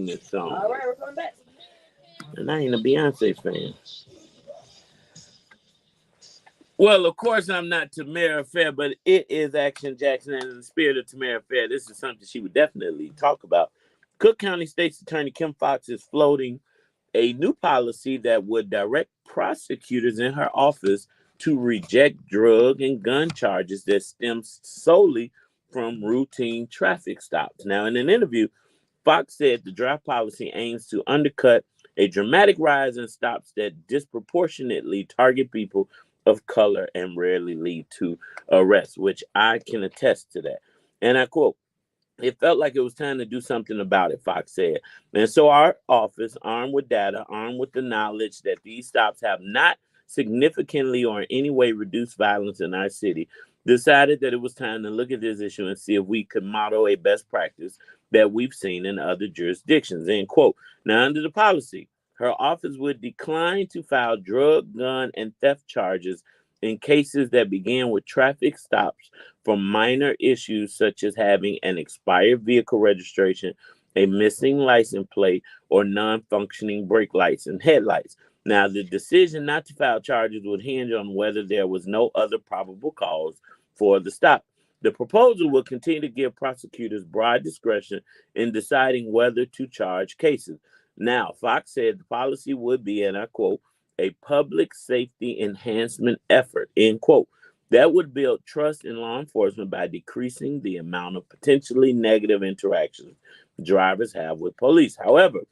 this song. All right, we're coming back. And I ain't a Beyonce fan. Well, of course, I'm not Tamara Fair, but it is Action Jackson. And in the spirit of Tamara Fair, this is something she would definitely talk about. Cook County State's Attorney Kim Foxx is floating a new policy that would direct prosecutors in her office to reject drug and gun charges that stem solely from routine traffic stops. Now, in an interview, Fox said the draft policy aims to undercut a dramatic rise in stops that disproportionately target people of color and rarely lead to arrest, which I can attest to that. And I quote, "It felt like it was time to do something about it," Fox said. And so our office, armed with data, armed with the knowledge that these stops have not significantly or in any way reduced violence in our city, decided that it was time to look at this issue and see if we could model a best practice that we've seen in other jurisdictions. End quote. Now, under the policy, her office would decline to file drug, gun, and theft charges in cases that began with traffic stops for minor issues such as having an expired vehicle registration, a missing license plate, or non-functioning brake lights and headlights. Now, the decision not to file charges would hinge on whether there was no other probable cause for the stop. The proposal will continue to give prosecutors broad discretion in deciding whether to charge cases. Now, Fox said the policy would be, and I quote, "a public safety enhancement effort," end quote, that would build trust in law enforcement by decreasing the amount of potentially negative interactions drivers have with police. However,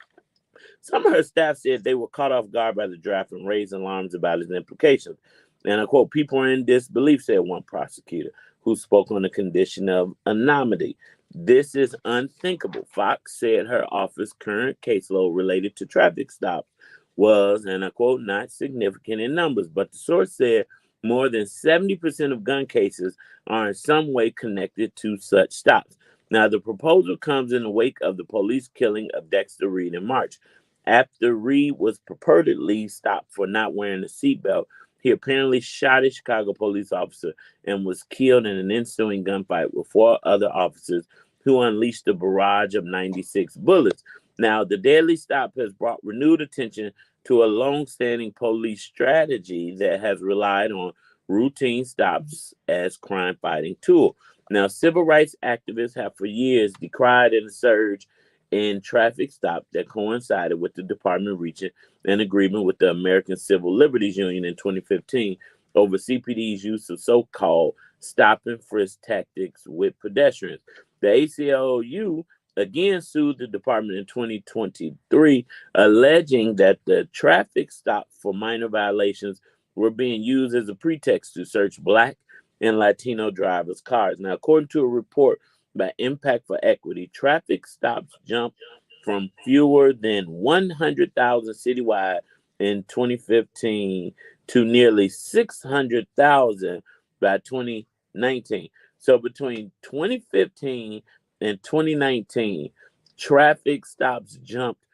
some of her staff said they were caught off guard by the draft and raised alarms about its implications. And I quote, "People are in disbelief," said one prosecutor who spoke on the condition of anonymity. "This is unthinkable." Fox said her office's current caseload related to traffic stops was, and I quote, "not significant in numbers," but the source said more than 70% of gun cases are in some way connected to such stops. Now, the proposal comes in the wake of the police killing of Dexter Reed in March. After Reed was purportedly stopped for not wearing a seatbelt, he apparently shot a Chicago police officer and was killed in an ensuing gunfight with four other officers who unleashed a barrage of 96 bullets. Now, the deadly stop has brought renewed attention to a long-standing police strategy that has relied on routine stops as crime-fighting tool. Now, civil rights activists have for years decried a surge in traffic stops that coincided with the department reaching an agreement with the American Civil Liberties Union in 2015 over CPD's use of so-called stop and frisk tactics with pedestrians. The ACLU again sued the department in 2023, alleging that the traffic stop for minor violations were being used as a pretext to search Black and Latino drivers' cars. Now, according to a report by Impact for Equity, traffic stops jumped from fewer than 100,000 citywide in 2015 to nearly 600,000 by 2019. So between 2015 in 2019, traffic stops jumped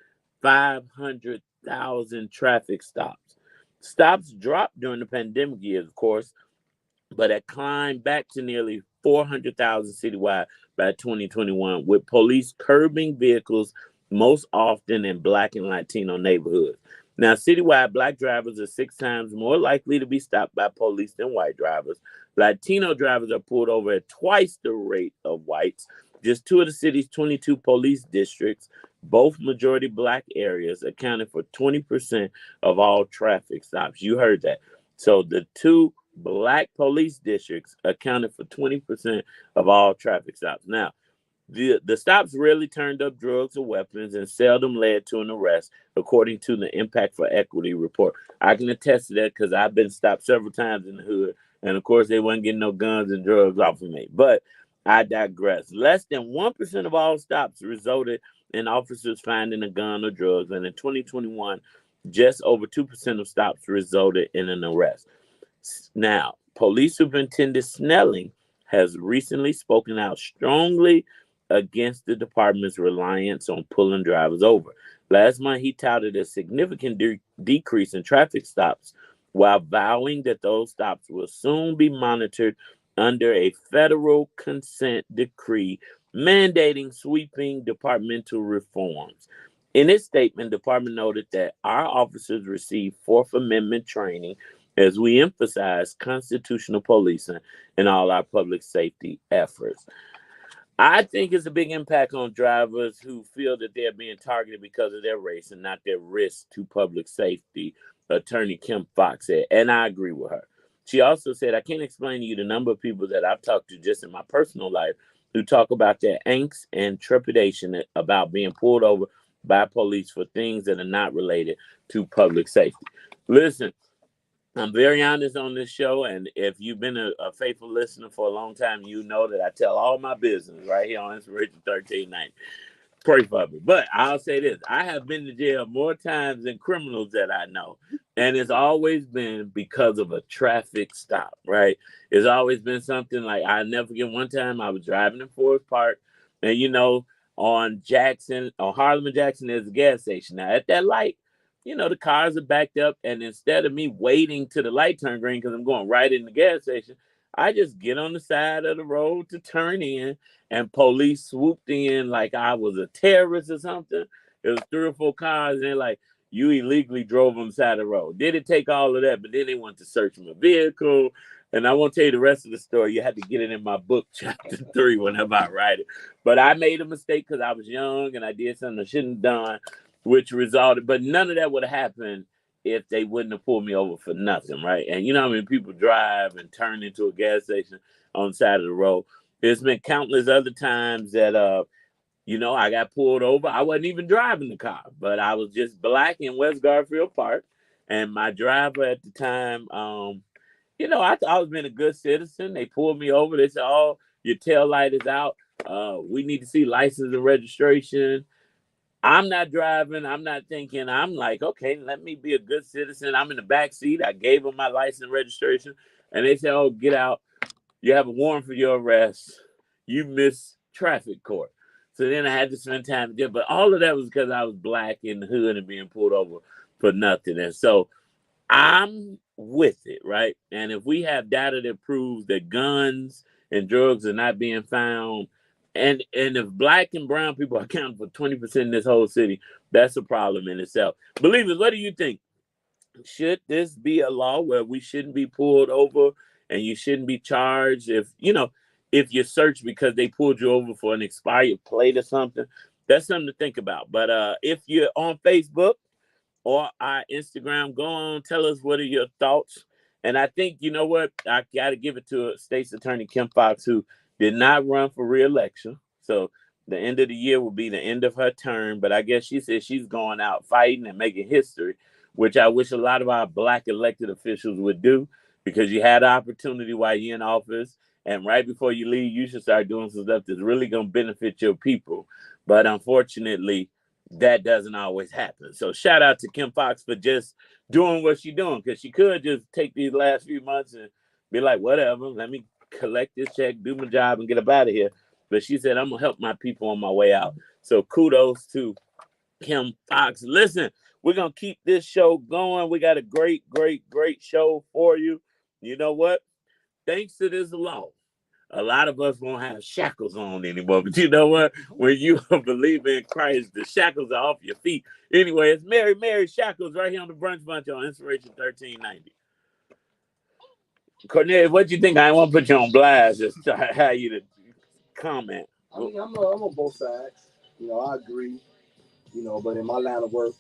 500,000 traffic stops. Stops dropped during the pandemic years, of course, but it climbed back to nearly 400,000 citywide by 2021, with police curbing vehicles most often in Black and Latino neighborhoods. Now, citywide, Black drivers are 6 times more likely to be stopped by police than white drivers. Latino drivers are pulled over at twice the rate of whites. Just two of the city's 22 police districts, both majority Black areas, accounted for 20% of all traffic stops. You heard that. So the two Black police districts accounted for 20% of all traffic stops. Now, the stops rarely turned up drugs or weapons and seldom led to an arrest, according to the Impact for Equity report. I can attest to that because I've been stopped several times in the hood, and of course, they wasn't getting no guns and drugs off of me. But I digress. Less than 1% of all stops resulted in officers finding a gun or drugs, and in 2021, just over 2% of stops resulted in an arrest. Now, Police Superintendent Snelling has recently spoken out strongly against the department's reliance on pulling drivers over. Last month, he touted a significant decrease in traffic stops while vowing that those stops will soon be monitored under a federal consent decree mandating sweeping departmental reforms. In its statement, the department noted that our officers receive Fourth Amendment training as we emphasize constitutional policing in all our public safety efforts. I think it's a big impact on drivers who feel that they're being targeted because of their race and not their risk to public safety, Attorney Kim Fox said. And I agree with her. She also said, I can't explain to you the number of people that I've talked to just in my personal life who talk about their angst and trepidation about being pulled over by police for things that are not related to public safety. Listen, I'm very honest on this show, and if you've been a faithful listener for a long time, you know that I tell all my business right here on Inspiration 1390. Pray for me. But I'll say this. I have been to jail more times than criminals that I know, and it's always been because of a traffic stop, right? It's always been something like, I'll never forget one time I was driving in Forest Park, and on Harlem and Jackson, there's a gas station. Now, at that light, the cars are backed up, and instead of me waiting till the light turn green because I'm going right in the gas station, I just get on the side of the road to turn in, and police swooped in like I was a terrorist or something. It was 3 or 4 cars, and they're like, you illegally drove on the side of the road. Did it take all of that? But then they wanted to search my vehicle, and I won't tell you the rest of the story. You had to get it in my book, chapter 3, whenever I write it. But I made a mistake because I was young, and I did something I shouldn't have done, which resulted, but none of that would have happened if they wouldn't have pulled me over for nothing, right? And how many people drive and turn into a gas station on the side of the road? There's been countless other times that, I got pulled over. I wasn't even driving the car, but I was just black in West Garfield Park. And my driver at the time, I thought I was being a good citizen. They pulled me over. They said, oh, your tail light is out. We need to see license and registration. I'm not driving. I'm not thinking. I'm like, okay, let me be a good citizen. I'm in the back seat. I gave them my license and registration. And they said, oh, get out. You have a warrant for your arrest. You missed traffic court. So then I had to spend time there. But all of that was because I was black in the hood and being pulled over for nothing. And so I'm with it, right? And if we have data that proves that guns and drugs are not being found, and if black and brown people are accounting for 20% in this whole city, that's a problem in itself. Believers, what do you think? Should this be a law where we shouldn't be pulled over and you shouldn't be charged if you're searched because they pulled you over for an expired plate or something? That's something to think about. But if you're on Facebook or our Instagram, go on, tell us what are your thoughts. And I think, you know what? I got to give it to State's Attorney Kim Fox, who did not run for re-election. So the end of the year will be the end of her term. But I guess she said she's going out fighting and making history, which I wish a lot of our black elected officials would do, because you had the opportunity while you're in office. And right before you leave, you should start doing some stuff that's really going to benefit your people. But unfortunately, that doesn't always happen. So shout out to Kim Fox for just doing what she's doing, because she could just take these last few months and be like, whatever, let me collect this check, do my job, and get up out of here. But she said, I'm going to help my people on my way out. So kudos to Kim Fox. Listen, we're going to keep this show going. We got a great, great, great show for you. You know what? Thanks to this law, a lot of us won't have shackles on anymore. But you know what? When you believe in Christ, the shackles are off your feet. Anyway, it's Mary Shackles right here on the Brunch Bunch on Inspiration 1390. Cornelius, what you think? I want to put you on blast. Just how you to comment. I mean, I'm on both sides. I agree. But in my line of work,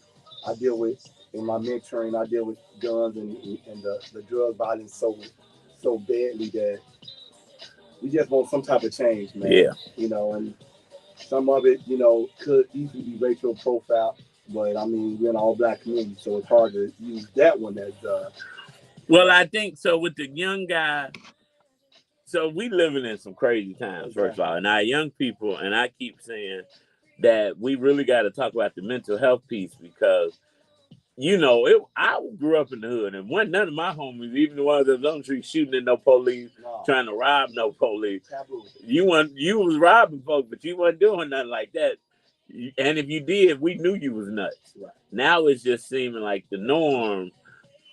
in my mentoring, I deal with guns and the drug violence so badly that we just want some type of change, man. Yeah. And some of it, could easily be racial profile, but I mean, we're in an all black community, so it's hard to use that one as well, I think so with the young guy. So we living in some crazy times, first of all, and our young people, and I keep saying that we really got to talk about the mental health piece, because I grew up in the hood, and none of my homies, even the ones that was on the street shooting at no police, trying to rob no police. Taboo. You was robbing folks, but you wasn't doing nothing like that. And if you did, we knew you was nuts. Right. Now it's just seeming like the norm.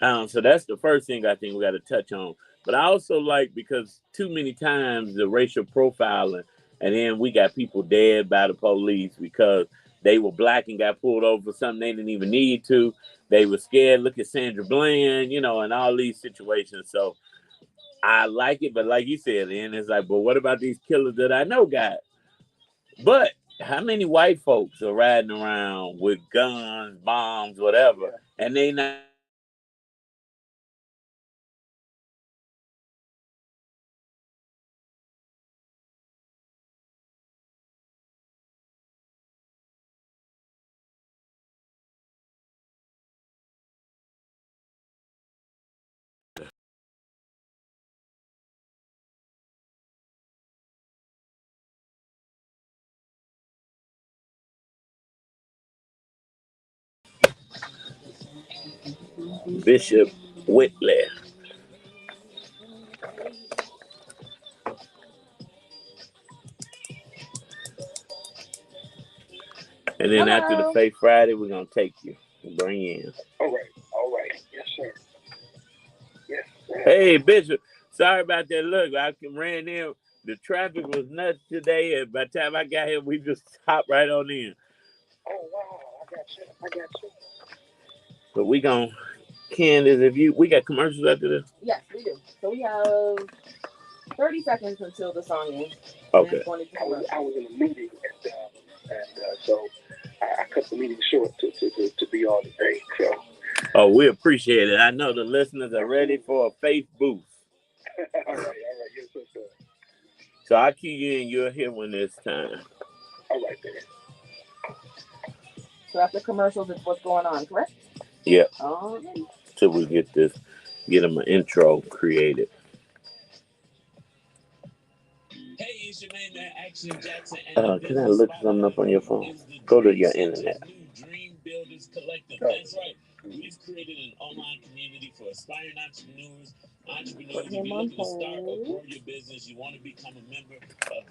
So that's the first thing I think we got to touch on. But I also like, because too many times the racial profiling And then we got people dead by the police because they were black and got pulled over for something they didn't even need to. They were scared. Look at Sandra Bland, you know, and all these situations. So I like it, but like you said, and it's like, but what about these killers that I know got? But how many white folks are riding around with guns, bombs, whatever, and they not Bishop Whitley. And then after the Faith Friday, we're gonna take you and bring you in. All right. Yes, sir. Yes, sir. Hey, Bishop. Sorry about that. Look, I ran in. The traffic was nuts today, and by the time I got here, we just hopped right on in. Oh wow, I got you. But we gonna, Candace, we got commercials after this? Yes, we do. So we have 30 seconds until the song ends. Okay. I was in a meeting, and so I cut the meeting short to be on today. So. Oh, we appreciate it. I know the listeners are ready for a faith boost. All right. Yes, sir. So I'll key you in. You'll hear when it's time. All right, then. So after commercials, it's what's going on, correct? Yeah. All right. Till we get them an intro created. Hey, it's your man, Action Jackson. Can I look something up on your phone? Go to your internet. Dream Builders Collective. That's right. We've created an online community for aspiring entrepreneurs. If you're looking to start or grow your business, you want to become a member of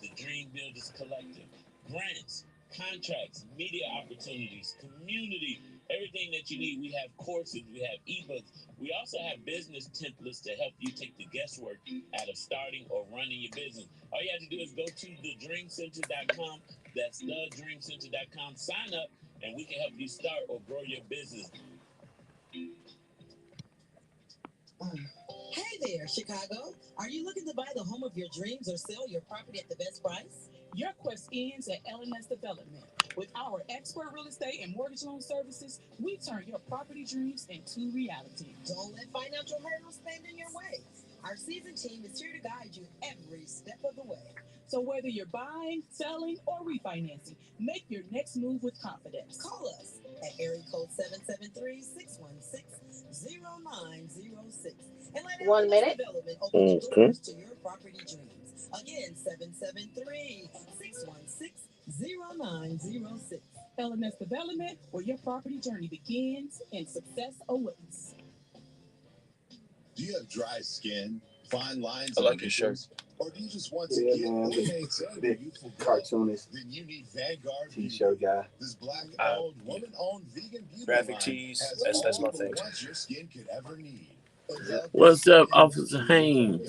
the Dream Builders Collective. Grants, contracts, media opportunities, community, everything that you need. We have courses, we have ebooks. We also have business templates to help you take the guesswork out of starting or running your business. All you have to do is go to thedreamcenter.com. That's thedreamcenter.com. Sign up, and we can help you start or grow your business. Hey there, Chicago. Are you looking to buy the home of your dreams or sell your property at the best price? Your quest ends at LNS Development. With our expert real estate and mortgage loan services, we turn your property dreams into reality. Don't let financial hurdles stand in your way. Our seasoned team is here to guide you every step of the way. So whether you're buying, selling, or refinancing, make your next move with confidence. Call us at area code 773-616-0906 and let LNS Development open the doors to your property dreams. Again, 773-616-0906. LNS Development, where your property journey begins and success awaits. Do you have dry skin, fine lines? I like your shirt. Or do you just want to get big cartoonist? Then you need Vanguard T-shirt guy. This black-owned, woman-owned vegan beauty graphic tees. That's my thing. What your skin could ever need. What's up, Officer Haynes?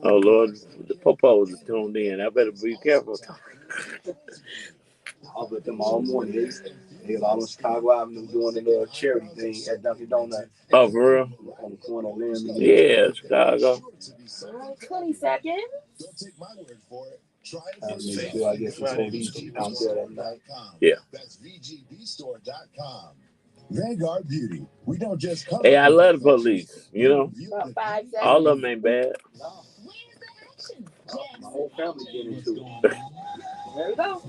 Oh, Lord, the popos is tuned in. I better be careful. I was with them all morning. They was all on Chicago Avenue doing a little charity thing at Dunkin' Donuts. Oh, for real? On the corner of Lim. Yeah, Chicago. 20 seconds. Don't take my word for it. Try it I guess it's ODG out there that night. Yeah. That's VGBstore.com. Vanguard Beauty. We don't just come. Hey, I love the police. You know, About 5 seconds. all of them ain't bad. No. My whole family get into it. There we go.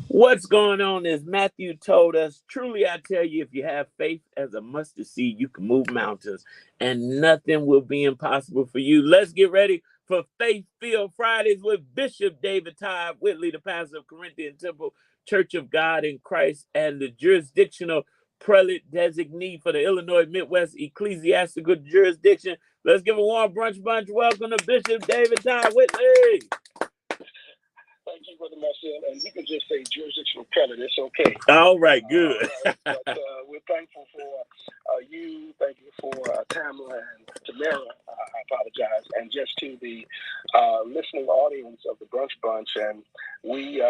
What's going on is Matthew told us, truly I tell you, if you have faith as a mustard seed, you can move mountains and nothing will be impossible for you. Let's get ready for Faith-Filled Fridays with Bishop David Todd Whitley, the pastor of Corinthian Temple Church of God in Christ and the jurisdictional prelate designee for the Illinois Midwest Ecclesiastical Jurisdiction. Let's give a warm brunch bunch. Welcome to Bishop David Todd Whitley. Thank you, Brother Marcel. And you can just say jurisdictional prelate. It's okay. All right, good. But we're thankful for you. Thank you for Tamara and Tamara. I apologize. And just to the listening audience of the Brunch Bunch, and we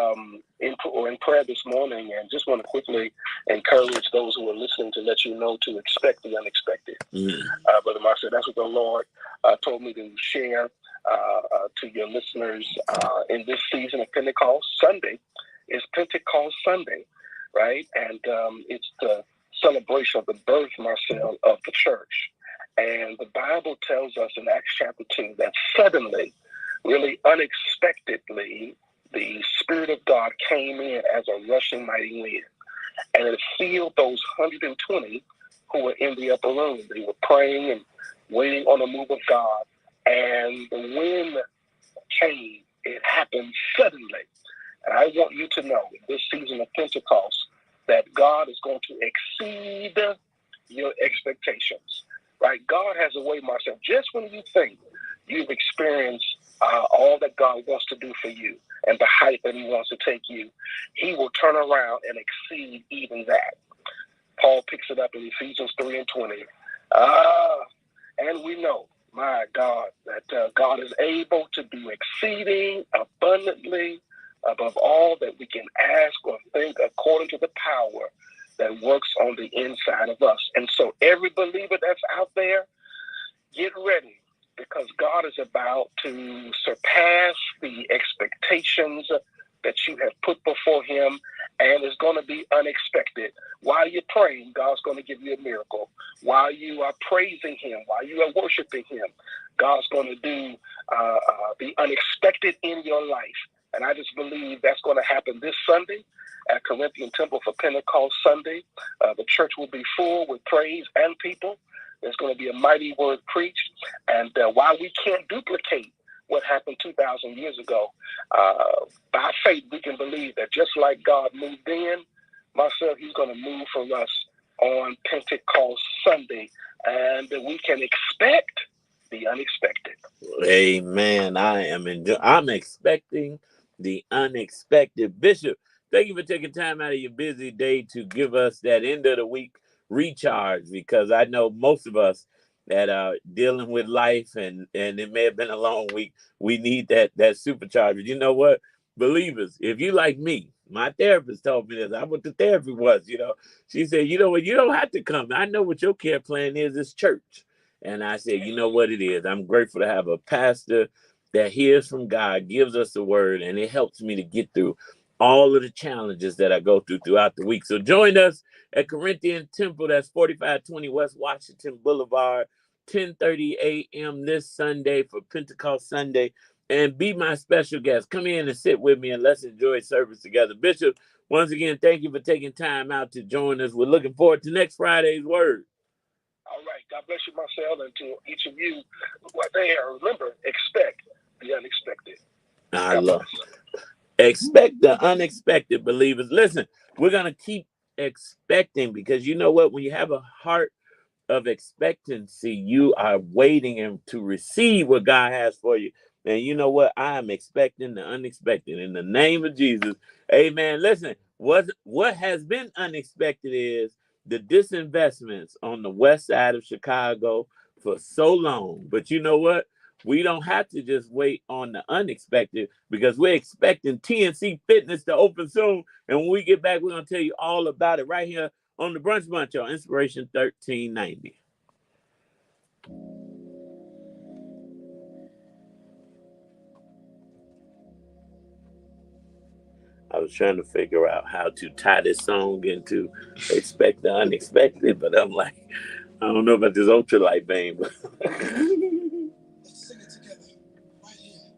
in prayer this morning, and just want to quickly encourage those who are listening to let you know to expect the unexpected. Brother Marcel, that's what the Lord told me to share to your listeners in this season of Pentecost. Sunday is Pentecost Sunday, right? And it's the celebration of the birth, Marcel, of the church. And the Bible tells us in Acts chapter 2 that suddenly, really unexpectedly, the Spirit of God came in as a rushing mighty wind. And it filled those 120 who were in the upper room. They were praying and waiting on the move of God. And the wind came. It happened suddenly. And I want you to know, in this season of Pentecost, that God is going to exceed your expectations. Right? God has a way, Marcel, just when you think you've experienced all that God wants to do for you and the height that he wants to take you, he will turn around and exceed even that. Paul picks it up in Ephesians 3:20. And we know, my God, that God is able to do exceeding abundantly above all that we can ask or think, according to the power that works on the inside of us. And so every believer that's out there, get ready, because God is about to surpass the expectations that you have put before him, and it's going to be unexpected. While you're praying, God's going to give you a miracle. While you are praising him, while you are worshiping him, God's going to do the unexpected in your life. And I just believe that's going to happen this Sunday at Corinthian Temple for Pentecost Sunday. The church will be full with praise and people. There's going to be a mighty word preached. And while we can't duplicate what happened 2,000 years ago, by faith we can believe that just like God moved in, Marcel, he's going to move for us on Pentecost Sunday. And we can expect the unexpected. Amen. I'm expecting the unexpected. Bishop, thank you for taking time out of your busy day to give us that end of the week recharge, because I know most of us that are dealing with life and it may have been a long week. We need that supercharger. You know what? Believers, if you like me, my therapist told me this. I went to therapy once, She said, you know what? You don't have to come. I know what your care plan is. It's church. And I said, you know what it is? I'm grateful to have a pastor that hears from God, gives us the word, and it helps me to get through all of the challenges that I go through throughout the week. So join us at Corinthian Temple. That's 4520 West Washington Boulevard, 10:30 a.m. this Sunday for Pentecost Sunday. And be my special guest. Come in and sit with me and let's enjoy service together. Bishop, once again, thank you for taking time out to join us. We're looking forward to next Friday's word. All right. God bless you, Marcel, and to each of you who are there. Remember, expect the unexpected. I love it. Expect the unexpected, believers. Listen, we're going to keep expecting, because you know what? When you have a heart of expectancy, you are waiting and to receive what God has for you. And you know what? I am expecting the unexpected in the name of Jesus. Amen. Listen, what has been unexpected is the disinvestments on the west side of Chicago for so long. But you know what? We don't have to just wait on the unexpected, because we're expecting TNC Fitness to open soon. And when we get back, we're going to tell you all about it right here on the Brunch Bunch on Inspiration 1390. I was trying to figure out how to tie this song into Expect the Unexpected, but I'm like, I don't know about this ultralight vein. But Let's sing it together right here.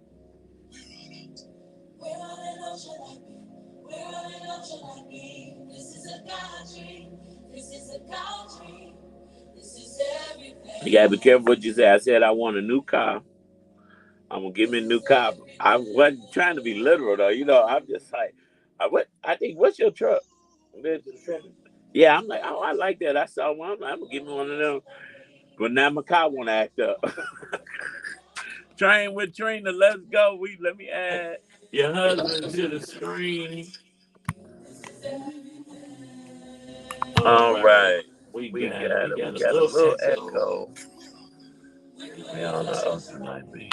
We're on an ultralight beam. We're on an ultralight beam. This is a God dream. This is a God dream. This is everything. You gotta be careful what you say. I said I want a new car. I'm gonna give me a new car. I wasn't trying to be literal though. I'm just like, I think, what's your truck? Yeah, I'm like, oh, I like that. I saw one. I'm gonna give me one of them. But now my car wanna act up. Train with Trina, let's go. Let me add your husband to the screen. All right. We got it. We got a little echo. We on the ultralight beam.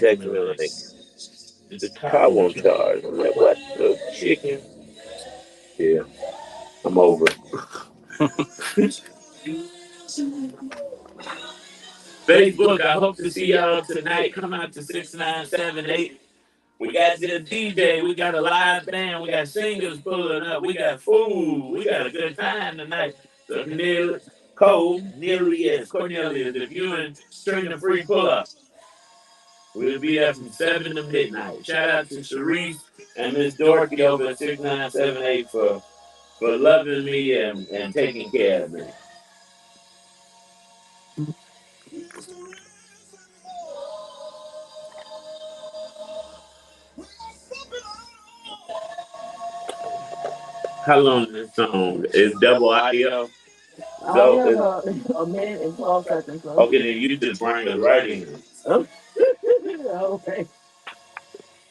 Text me like, the car won't charge. I'm like, what the chicken? Yeah, I'm over it. Facebook, I hope to see y'all tonight. Come out to 6978. We got the DJ. We got a live band. We got singers pulling up. We got food. We got a good time tonight. So Cornelius, if you and Trina Free pull up, we'll be there from 7 to midnight. Shout out to Sharice and Miss Dorothy over at 6978 for loving me and taking care of me. How long is this song? It's double audio. So about a minute and 12 seconds. So. Okay, then you just bring us right in. Okay.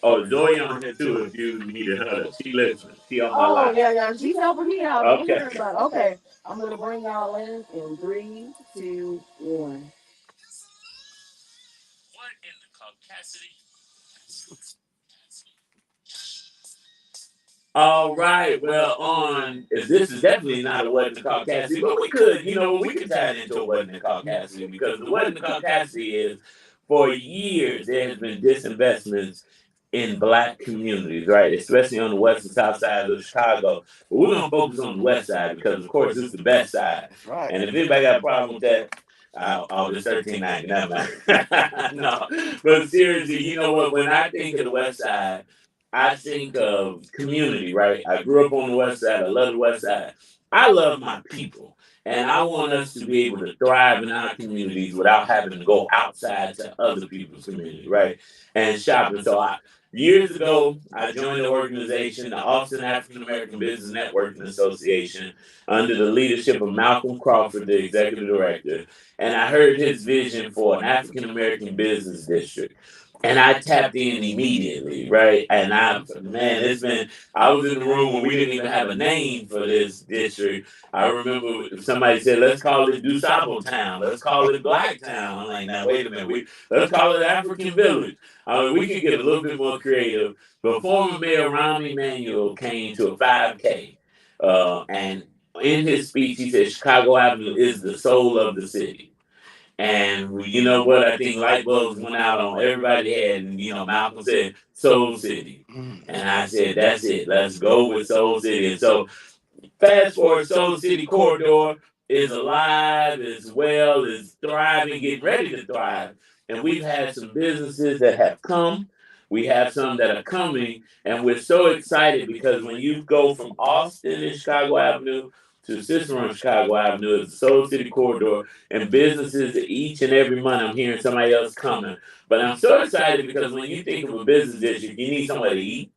Oh, Zoe on here too. If you needed her, she listens. She on my line. Yeah. She's helping me out. Okay. Okay. I'm gonna bring y'all in 3, 2, 1. What in the caucasity? All right. Well, this is definitely not a what in the Caucasity, but we could tie it into a what in the Caucasity because the what in the Caucasity is for years there has been disinvestments in black communities, right? Especially on the west and south side of Chicago. But we're gonna focus on the west side because of course it's the best side. Right. And if anybody got a problem with that, it's 1390. No. But seriously, you know what? When I think of the west side, I think of community, right? I grew up on the west side. I love the west side. I love my people. And I want us to be able to thrive in our communities without having to go outside to other people's community, right? And shopping. Years ago, I joined the organization, the Austin African American Business Networking Association, under the leadership of Malcolm Crawford, the executive director. And I heard his vision for an African American business district. And I tapped in immediately, right? And I was in the room when we didn't even have a name for this district. I remember somebody said, let's call it DuSable Town. Let's call it Black Town. I'm like, now, wait a minute. Let's call it African Village. We could get a little bit more creative. But former Mayor Romney Emanuel came to a 5K. And in his speech, he said, Chicago Avenue is the soul of the city. And you know what? I think light bulbs went out on everybody's head. And, Malcolm said, Soul City. And I said, that's it. Let's go with Soul City. And so, fast forward, Soul City Corridor is alive, is well, is thriving, getting ready to thrive. And we've had some businesses that have come. We have some that are coming. And we're so excited because when you go from Austin and Chicago Avenue to Cicero and Chicago Avenue, it's the Soul City Corridor, and businesses each and every month I'm hearing somebody else coming. But I'm so excited because when you think of a business district, you need somewhere to eat.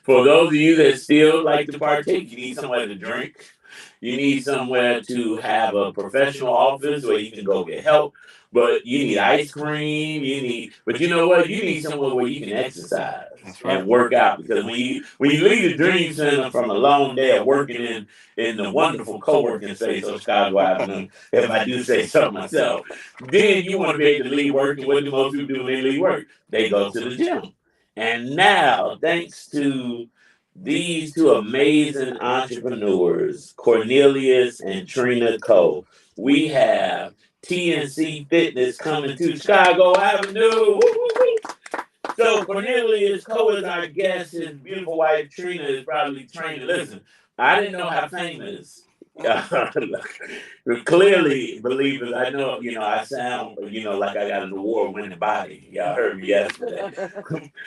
For those of you that still like to partake, you need somewhere to drink. You need somewhere to have a professional office where you can go get help. But you need ice cream. But you know what? You need somewhere where you can exercise and work out. Because when you leave the Dream Center from a long day of working in the wonderful co-working space of Chicago Avenue, if I do say so myself, then you want to be able to leave work. And what do most people do when they leave work? They go to the gym. And now, thanks to these two amazing entrepreneurs, Cornelius and Trina Cole, we have TNC Fitness coming to Chicago Avenue. So Cornelius Cole is our guest. His beautiful wife Trina is probably training. Listen, I didn't know how famous. Clearly, believe it. I know, I sound, like I got an award-winning body. Y'all heard me yesterday.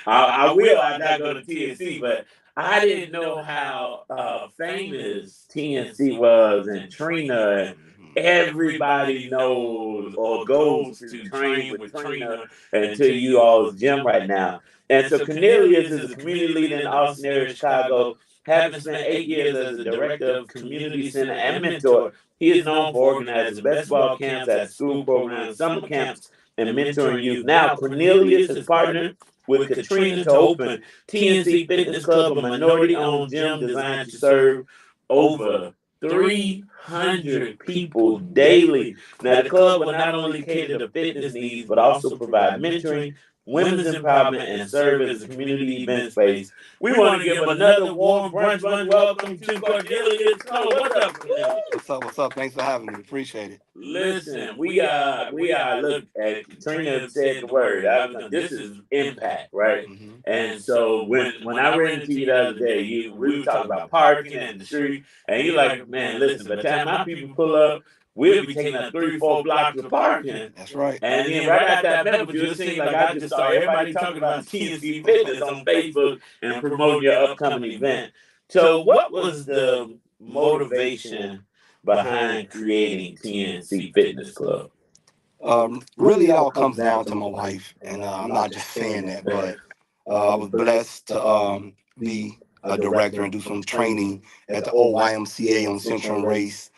I'm not going to TNC, but I didn't know how famous TNC was, and Trina. Everybody knows or goes to train with Trina and to you all's gym right now. And so Cornelius is a community leader in the Austin area of Chicago. Having spent 8 years as the director of community center and mentor, he is known for organizing basketball camps, at school programs, summer camps, and mentoring youth. Now, Cornelius is partnered with Katrina to open TNC Fitness Club, a minority-owned gym designed to serve over 300 people daily. Now, the club will not only cater to fitness needs, but also provide mentoring, women's empowerment, and serve as a community event space. We want to give another warm brunch welcome to Cornelius. What's up, Cornelius? What's up? Thanks for having me. Appreciate it. Listen, we look at Katrina said the word. This is impact, right? Mm-hmm. And so when I ran into you the other day, we were talking about parking and the street, and you're like, man, listen, by the time my people pull up, we'll be taking up 3-4 blocks of parking. That's right. And then right after I met with you, it seemed like I just saw everybody talking about TNC Fitness on Facebook and promoting your upcoming event. So what was the motivation behind creating TNC Fitness Club? Really, it all comes down to my wife, and I'm not just saying that, but I was blessed to be a director and do some training at the old YMCA on Central and Race.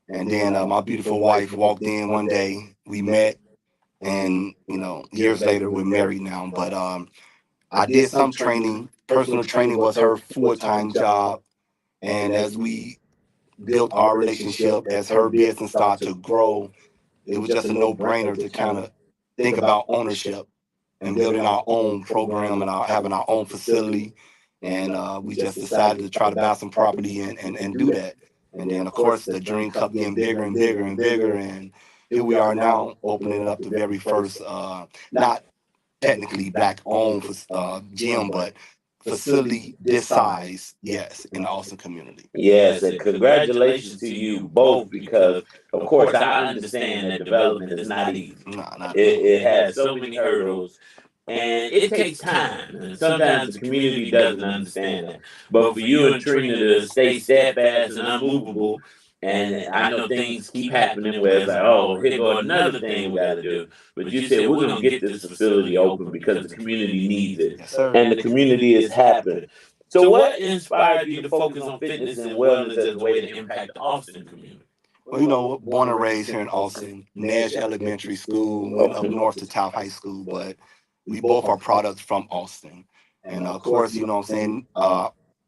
And then my beautiful wife walked in one day. We met, and years later we're married now. But I did some training. Personal training was her full-time job, and as we built our relationship, as her business started to grow, it was just a no-brainer to kind of think about ownership and building our own program and having our own facility. And we just decided to try to buy some property and do that. And then, of course, the dream kept getting bigger and bigger and bigger. And here we are now, opening up the very first, not technically black-owned gym, but facility this size, yes, in the Austin community. Yes, and congratulations to you both, because, of course, I understand that development is not easy. It has so many hurdles, and it takes time. And sometimes the community doesn't understand that. But for you and Trina to stay steadfast and unmovable, and I know things keep happening where it's like, oh, here go another thing we got to do. But you said, we're going to get this facility open because the community needs it. Yes, sir. And the community is happy. So what inspired you to focus on fitness and wellness as a way to impact the Austin community? Well, born and raised here in Austin, Nash Elementary School, went up north to Taft High School, but we both are products from Austin. And of course, what I'm saying,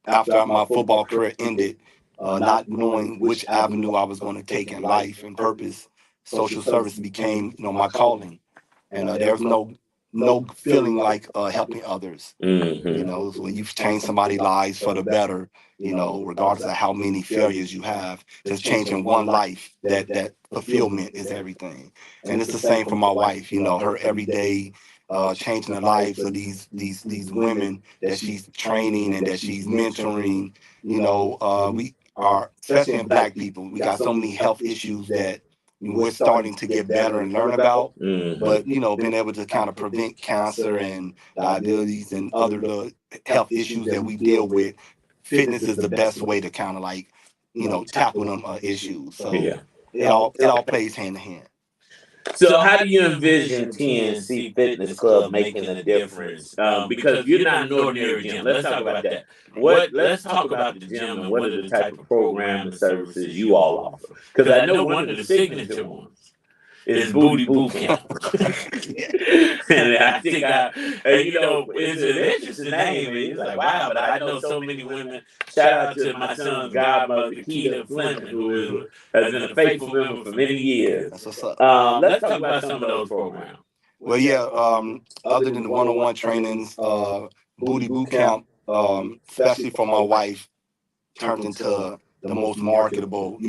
after my football career ended, not knowing which avenue I was going to take in life and purpose, social service became, my calling. And there's no feeling like helping others. Mm-hmm. So when you've changed somebody's lives for the better, regardless of how many failures you have, just changing one life, that fulfillment is everything. And it's the same for my wife, her every day changing the lives of these women that she's training and that she's mentoring. We are, especially in Black people, we got so many health issues that we're starting to get better and learn about. Mm-hmm. But being able to kind of prevent cancer and diabetes and other health issues that we deal with, fitness is the best way to kind of tackle them issues. So Yeah. it all plays hand in hand. So how do you envision TNC Fitness Club making a difference? Because you're not an ordinary gym. Let's talk about that. Let's talk about the gym and what are the type of programs and services you all offer. Because I know one of the signature ones is Booty Boot Camp. And I think it's an interesting name. It's like, wow, but I know so many women. Shout out to my son's godmother, Keita Fleming, who has been a faithful member for many years. That's what's up. Let's talk about some of those programs. Well, yeah, other than the one-on-one trainings, Booty Boot Camp, especially for my wife, turned into the most marketable,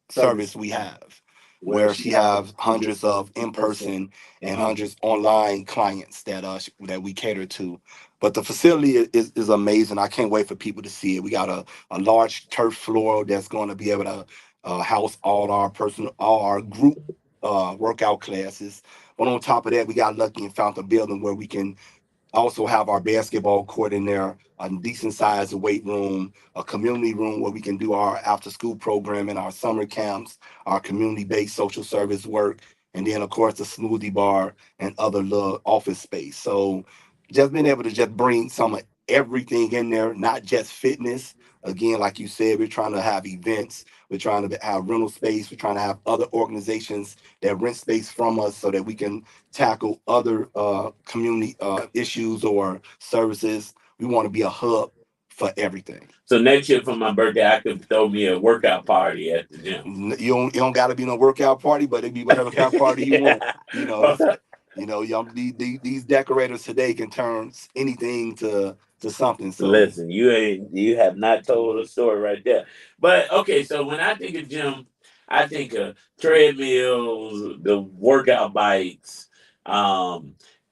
service we have, where she has hundreds of in-person and hundreds online clients that we cater to. But the facility is amazing. I can't wait for people to see it. We got a large turf floor that's going to be able to house all our group workout classes. But on top of that, we got lucky and found a building where we can also have our basketball court in there, a decent sized weight room, a community room where we can do our after school programming, our summer camps, our community-based social service work, and then of course the smoothie bar and other little office space. So just being able to just bring some of everything in there, not just fitness. Again, like you said, we're trying to have events, we're trying to have rental space, we're trying to have other organizations that rent space from us so that we can tackle other community issues or services. We want to be a hub for everything. So next year for my birthday, I could throw me a workout party at the gym. You don't got to be no workout party, but it be whatever kind of party you want. These decorators today can turn anything to something. So listen, you have not told a story right there. But okay, so when I think of gym, I think of treadmills, the workout bikes.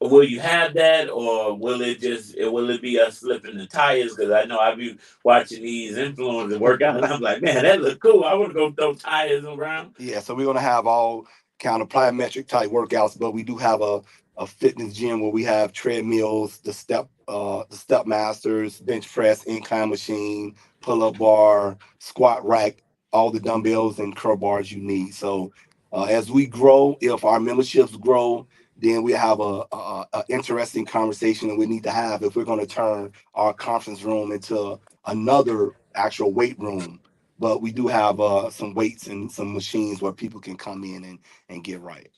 Will you have that, or will it be us slipping the tires? Because I know I be watching these influencers work out, and I'm like, man, that look cool. I want to go throw tires around. Yeah, so we're gonna have all kind of plyometric type workouts, but we do have a fitness gym where we have treadmills, the step masters, bench press, incline machine, pull up bar, squat rack, all the dumbbells and curl bars you need. So as we grow, if our memberships grow, then we have a interesting conversation that we need to have if we're going to turn our conference room into another actual weight room. But we do have some weights and some machines where people can come in and get right.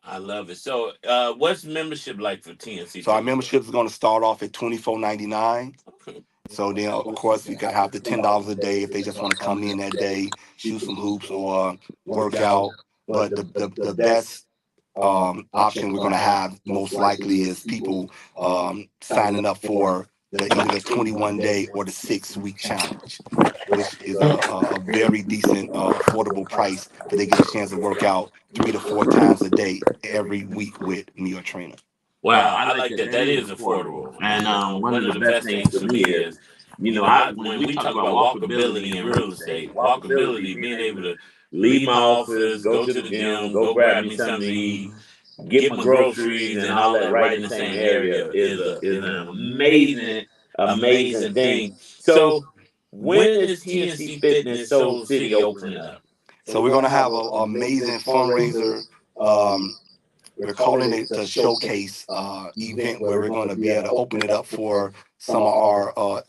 I love it. So, what's membership like for TNC? So our membership is going to start off at $24.99. Okay. So then, of course, we can have the $10 a day if they just want to come in that day, shoot some hoops or work out. But the best option we're going to have most likely is people signing up for either the 21-day or the 6-week challenge, which is a very decent, affordable price, but they get a chance to work out 3 to 4 times a day every week with me or trainer. Wow, I like that. That is affordable. And one of the best things for me is, when we talk about walkability in real estate, walkability, being able to leave my office, go to the gym, go grab me something to eat, get my groceries and all that right in the same area is an amazing thing. So when is TNC Fitness Soul City opening up? So we're gonna have an amazing fundraiser. We're calling it the showcase event where we're going to be able to open it up for some of our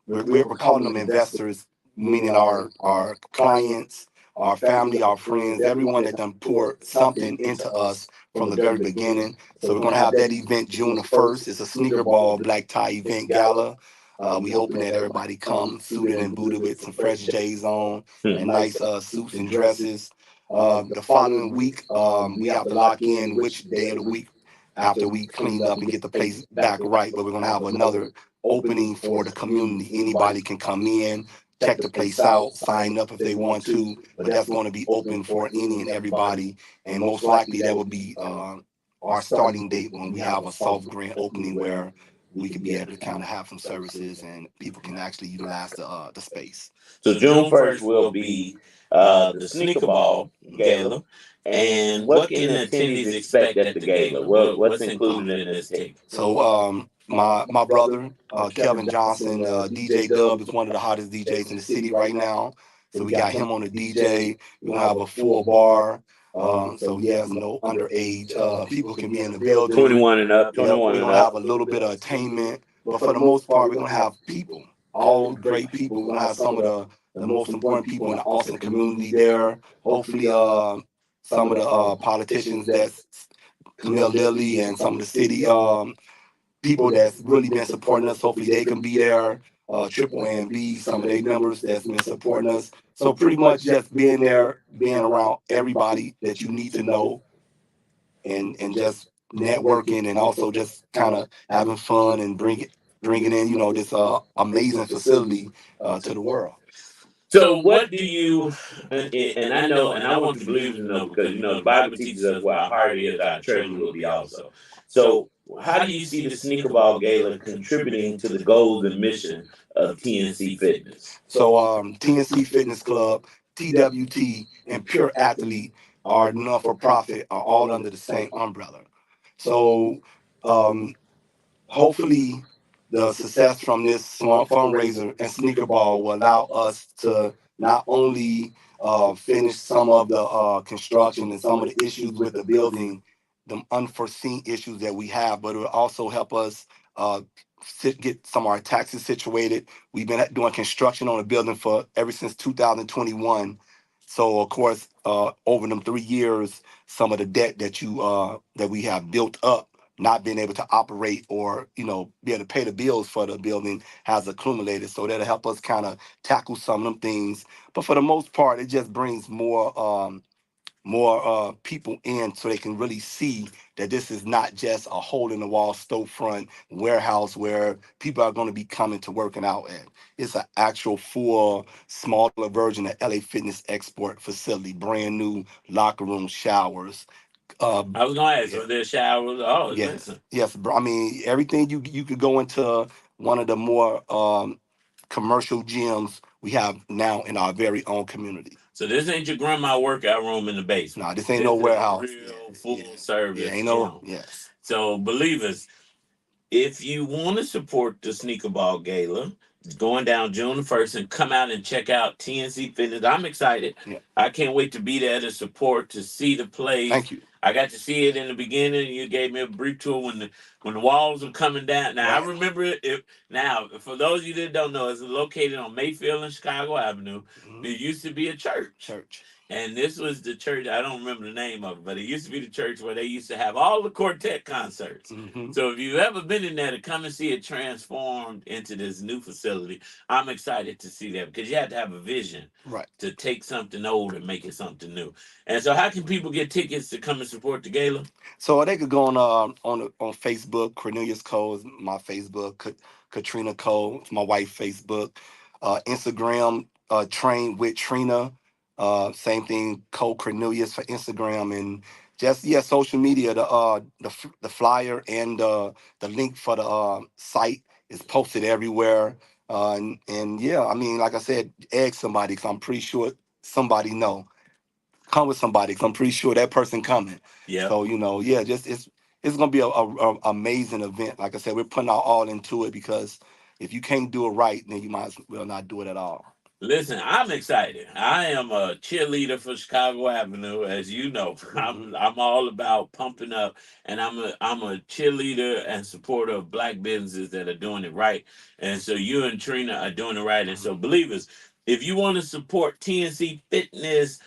we're calling them investors, meaning our clients, our family, our friends, everyone that done poured something into us from the very beginning. So we're going to have that event June the 1st. It's a sneaker ball black tie event gala. We hoping that everybody come suited and booted with some fresh J's on and nice suits and dresses. The following week, we have to lock in which day of the week after we clean up and get the place back right. But we're going to have another opening for the community. Anybody can come in, check the place out, sign up if they want to, but that's going to be open for any and everybody. And most likely that will be our starting date when we have a soft grand opening where we could be able to kind of have some services and people can actually utilize the space. So June 1st will be the Sneaker Ball Gala. And what can the attendees expect at the gala? What's included in this ticket? So my brother, Kevin Johnson, DJ Dub is one of the hottest DJs in the city right now. So we got him on the DJ. We're going to have a full bar. So yes, no underage people can be in the building. 21 and up. 21 we're going to have a little bit of attainment. But for the most part, we're going to have people, all great people. We're going to have some of the most important people in the Austin community there. Hopefully some of the politicians that's Camille Lilly and some of the city people that's really been supporting us. Hopefully they can be there. Triple A and B, some of their members that's been supporting us. So pretty much just being there, being around everybody that you need to know and just networking and also just kind of having fun and bringing in, this amazing facility to the world. So what do you, and I know, and I want the believers to know, because, the Bible teaches us where our heart is, our treasure will be also. So how do you see the Sneaker Ball Gala contributing to the goals and mission of TNC Fitness? So TNC Fitness Club, TWT, and Pure Athlete are not-for-profit, are all under the same umbrella. So hopefully the success from this small fundraiser and Sneaker Ball will allow us to not only finish some of the construction and some of the issues with the building, the unforeseen issues that we have, but it will also help us get some of our taxes situated. We've been doing construction on the building ever since 2021. So of course, over them 3 years, some of the debt that we have built up not being able to operate or, be able to pay the bills for the building has accumulated. So that'll help us kind of tackle some of them things. But for the most part, it just brings more people in so they can really see that this is not just a hole in the wall storefront warehouse where people are going to be coming to working out at. It's an actual full smaller version of LA Fitness Export facility, brand new locker room, showers. I was gonna ask, Yeah. are there showers? Oh, Yes, listen. yes, bro. I mean, everything you could go into one of the more commercial gyms we have now in our very own community. So this ain't your grandma workout room in the basement. Nah, this ain't no warehouse. Real full service ain't no. gym. Yes. So believers, if you want to support the Sneaker Ball Gala, it's going down June the 1st, and come out and check out TNC Fitness. I'm excited. Yeah. I can't wait to be there to support, to see the place. Thank you. I got to see it in the beginning. You gave me a brief tour when the walls were coming down. Now, Right. I remember it. Now, for those of you that don't know, it's located on Mayfield and Chicago Avenue. Mhm. There used to be a church. And this was the church, I don't remember the name of it, but it used to be the church where they used to have all the quartet concerts. Mhm. So if you've ever been in there to come and see it transformed into this new facility, I'm excited to see that because you have to have a vision Right. to take something old and make it something new. And so how can people get tickets to come and support the gala? So they could go on Facebook. Cornelius Cole is my Facebook. Katrina Cole is my wife's Facebook. Instagram, Train with Trina. Same thing, Cole Cornelius for Instagram, and just social media. The flyer and the link for the site is posted everywhere. And yeah, I mean, like I said, ask somebody because I'm pretty sure somebody know. Come with somebody because I'm pretty sure that person coming. Yeah. So just it's gonna be a amazing event. Like I said, we're putting our all into it because if you can't do it right, then you might as well not do it at all. Listen, I'm excited. I am a cheerleader for Chicago Avenue, as you know. Mhm. I'm all about pumping up, and I'm a cheerleader and supporter of black businesses that are doing it right. And so you and Trina are doing it right. And so believers, if you want to support TNC Fitness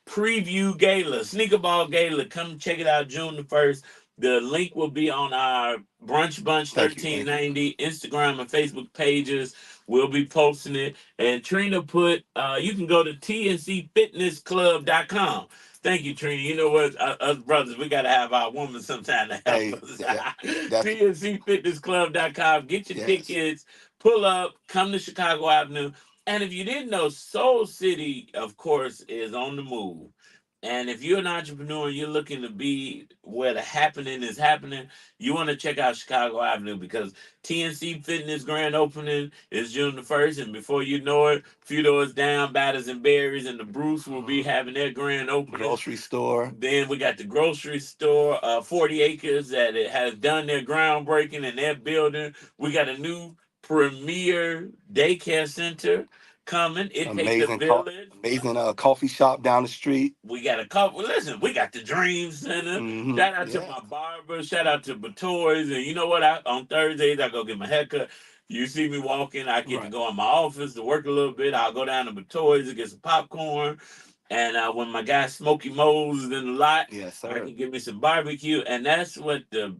Preview Gala, Sneaker Ball Gala, come check it out June the 1st. The link will be on our Brunch Bunch Thank you. 1390 Instagram and Facebook pages. We'll be posting it. And Trina put, you can go to tncfitnessclub.com. Thank you, Trina. You know what, us brothers, we got to have our woman sometime to help Hey, us. that's tncfitnessclub.com. Get your yes. tickets, pull up, come to Chicago Avenue. And if you didn't know, Soul City, of course, is on the move. And if you're an entrepreneur and you're looking to be where the happening is happening, you want to check out Chicago Avenue because TNC Fitness grand opening is June the 1st. And before you know it, a few doors down, Batters and Berries and the Bruce will be having their grand opening. Grocery store. Then we got the grocery store, 40 Acres, that it has done their groundbreaking in their building. We got a new premier daycare center coming. It takes a Amazing, village. amazing coffee shop down the street. We got a couple. Listen, we got the Dream Center. Mhm. Shout out to my barber. Shout out to Batoys. And you know what? On Thursdays, I go get my haircut. You see me walking, I get to Right. go in my office to work a little bit. I'll go down to Batoys to get some popcorn. And when my guy Smokey Mo's is in the lot, Yes, I sir. can give me some barbecue. And that's what the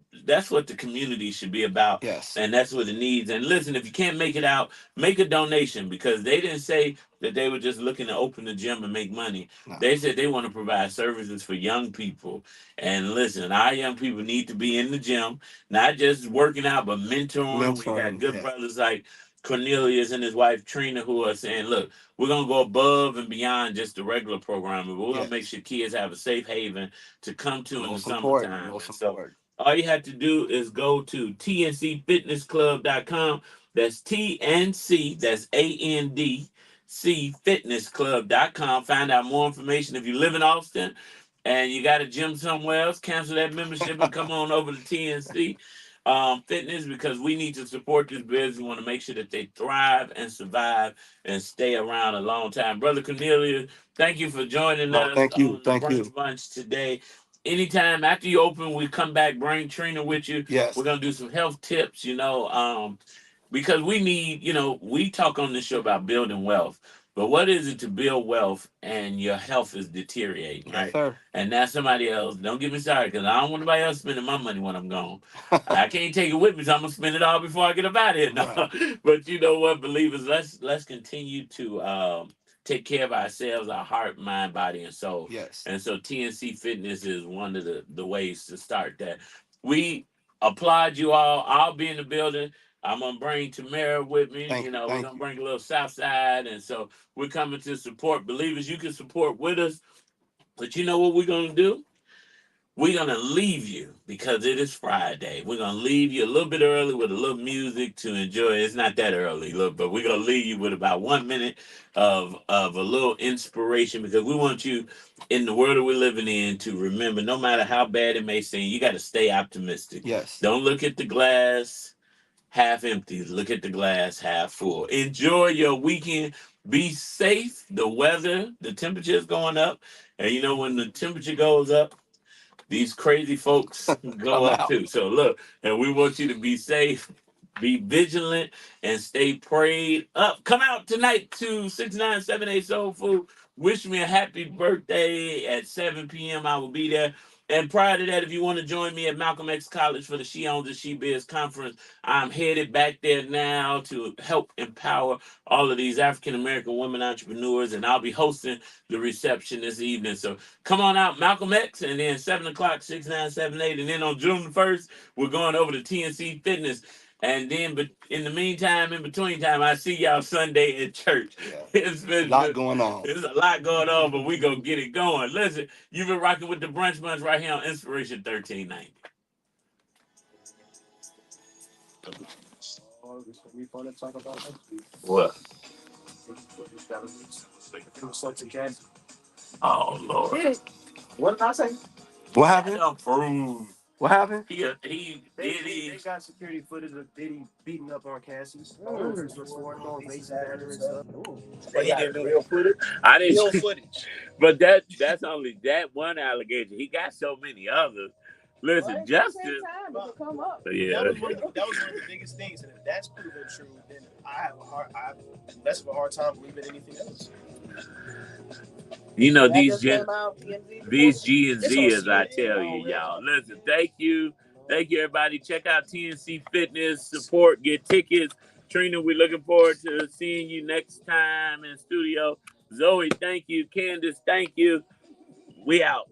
community should be about. Yes. And that's what it needs. And listen, if you can't make it out, make a donation because they didn't say that they were just looking to open the gym and make money. No. They said they want to provide services for young people. And listen, our young people need to be in the gym, not just working out, but mentoring. We got good brothers like Cornelius and his wife Trina who are saying, look, we're going to go above and beyond just the regular programming, but we're going to make sure kids have a safe haven to come to in the summertime. So all you have to do is go to tncfitnessclub.com. That's TNC, that's ANDC fitnessclub.com. Find out more information. If you live in Austin and you got a gym somewhere else, cancel that membership and come on over to TNC Fitness because we need to support this business. We want to make sure that they thrive and survive and stay around a long time. Brother Cornelius, thank you for joining us Thank you. on the Brunch Bunch today. Anytime after you open, we come back, bring Trina with you. Yes. We're going to do some health tips, because we need, we talk on this show about building wealth. But what is it to build wealth and your health is deteriorating, right? Yes, sir. And now somebody else, don't get me started, because I don't want nobody else spending my money when I'm gone. I can't take it with me, so I'm gonna spend it all before I get up out of here. No. Right. But you know what, believers, let's continue to take care of ourselves, our heart, mind, body, and soul. Yes. And so TNC Fitness is one of the ways to start that. We applaud you all. I'll be in the building. I'm gonna bring Tamara with me. Thank You you. know, we're Thank gonna you. bring a little South Side, and so we're coming to support believers. You can support with us, but you know what we're gonna do? We're gonna leave you because it is Friday. We're gonna leave you a little bit early with a little music to enjoy. It's not that early, look, but we're gonna leave you with about 1 minute of a little inspiration because we want you in the world that we're living in to remember, no matter how bad it may seem, you got to stay optimistic. Yes. Don't look at the glass half empty. Look at the glass half full. Enjoy your weekend. Be safe. The weather, the temperature is going up. And you know, when the temperature goes up, these crazy folks go Come up out. too. So look, and we want you to be safe, be vigilant, and stay prayed up. Come out tonight to 6978 Soul Food. Wish me a happy birthday at 7 p.m. I will be there. And prior to that, if you want to join me at Malcolm X College for the She Owns the She Biz conference, I'm headed back there now to help empower all of these African American women entrepreneurs, and I'll be hosting the reception this evening. So come on out, Malcolm X, and then 7 o'clock, 6978. And then on June the 1st, we're going over to TNC Fitness. And then, but in the meantime, in between time, I see y'all Sunday at church. Yeah. It's A lot going on. There's a lot going on, but we gonna get it going. Listen, you've been rocking with the Brunch Bunch right here on Inspiration 1390. Oh, this will be fun to talk about next week. What? It was such a gas. Oh Lord. What did I say? What happened? What happened? He They got security footage of Diddy beating up on Cassie. Throwing vases at her and stuff. But he didn't do real footage. I didn't. Real footage. But that's only that one allegation. He got so many others. Listen, Justice. Come up. Yeah. That was one of the biggest things. And if that's proven true, then I have less of a hard time believing anything else. You know, That these just Gen, came out, TMZ these report. G and It's Z, on as I CNN. tell you, y'all. Listen, thank you, everybody. Check out TNC Fitness. Support, get tickets. Trina, we're looking forward to seeing you next time in studio. Zoe, thank you. Candace, thank you. We out.